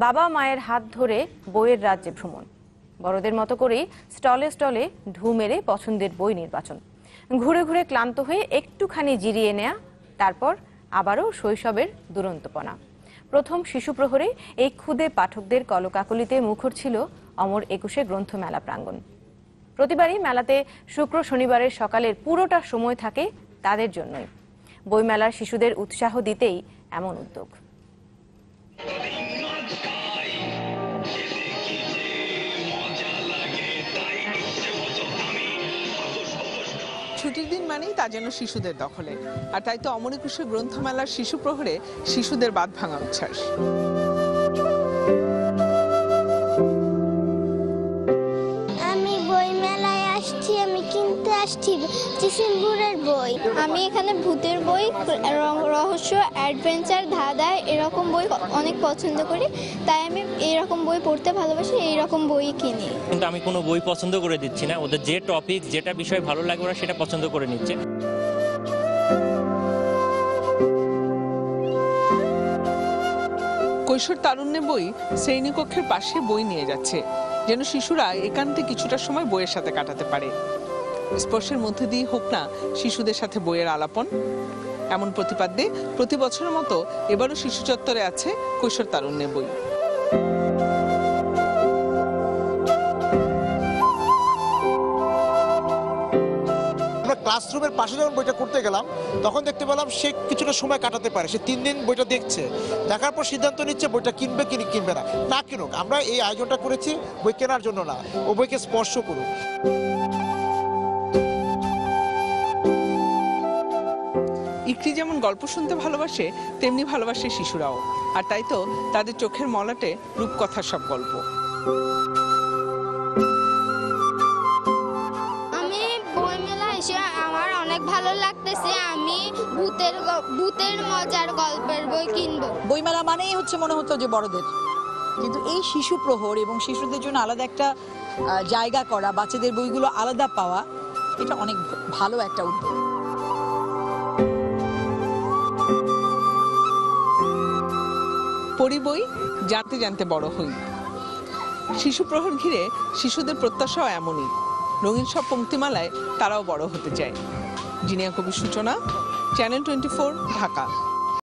বাবা মায়ের হাত ধরে বইয়ের রাজ্যে ভ্রমণ, বড়দের মতো করেই স্টলে স্টলে ঢু মেরে পছন্দের বই নির্বাচন, ঘুরে ঘুরে ক্লান্ত হয়ে একটুখানি জিরিয়ে নেয়া, তারপর আবারও শৈশবের দুরন্তপনা। প্রথম শিশু প্রহরে এই ক্ষুদে পাঠকদের কলকাকলিতে মুখর ছিল অমর একুশে গ্রন্থমেলা প্রাঙ্গণ। প্রতিবারই মেলাতে শুক্র শনিবারের সকালের পুরোটা সময় থাকে তাদের জন্যই। বইমেলার শিশুদের উৎসাহ দিতেই এমন উদ্যোগ। ছুটির দিন মানেই তা যেন শিশুদের দখলে, আর তাই তো অমর একুশে গ্রন্থমেলার শিশু প্রহরে শিশুদের বাঁধ ভাঙা উচ্ছ্বাস। আমি বই মেলায় আসছি, আমি কিনতে আসছি চিসিমপুরের বই। আমি এখানে ভূতের বই, রহস্য, অ্যাডভেঞ্চার, ধাঁধা এরকম বই অনেক পছন্দ করি, তাই আমি এইরকম বই পড়তে ভালোবাসি, এইরকম বই কিনি। কিন্তু আমি কোনো বই পছন্দ করে দিচ্ছি না, ওদের যে টপিক যেটা বিষয় ভালো লাগে ওরা সেটা পছন্দ করে নিচ্ছে। কৈশোর তারুণ্যে বই শ্রেণীকক্ষের পাশে বই নিয়ে যাচ্ছে, যেন শিশুরা একান্তে কিছুটা সময় বইয়ের সাথে কাটাতে পারে। স্পর্শের মধ্যে দিয়ে হোক না শিশুদের সাথে বইয়ের আলাপন, এমন প্রতিপাদ্যে প্রতি বছরের মতো এবারও শিশু চত্বরে আছে কৈশোর তারুণ্যে বই। ক্লাসরুমের পাশে যখন বইটা করতে গেলাম তখন দেখতে পেলাম সে কিছুটা সময় কাটাতে পারে, সে 3 দিন বইটা দেখছে, দেখার পর সিদ্ধান্ত নিচ্ছে বইটা কিনবে কি কিনবে না। না কিনুক, আমরা এই আয়োজনটা করেছি বই কেনার জন্য না, ও বইকে স্পর্শ করুক। ইকরি যেমন গল্প শুনতে ভালোবাসে, তেমনি ভালোবাসে শিশুরাও, আর তাই তো তাদের চোখের মলাটে রূপকথার সব গল্প। আমার অনেক ভালো লাগতেছে, আমি ভূতের মজার গল্পের বই কিনবো। বইমেলা মানেই হচ্ছে মনে হতো যে বড়দের, কিন্তু এই শিশু প্রহর এবং শিশুদের জন্য আলাদা একটা জায়গা করা, বাচ্চাদের বইগুলো আলাদা পাওয়া, এটা অনেক ভালো একটা উদ্যোগ। পড়ি বই, জানতে জানতে বড় হই। শিশু প্রহর ঘিরে শিশুদের প্রত্যাশাও এমনই, রঙিন সব পংক্তিমালায় তারাও বড় হতে চায়। জিনিয়া কবির সূচনা, চ্যানেল 24, ঢাকা।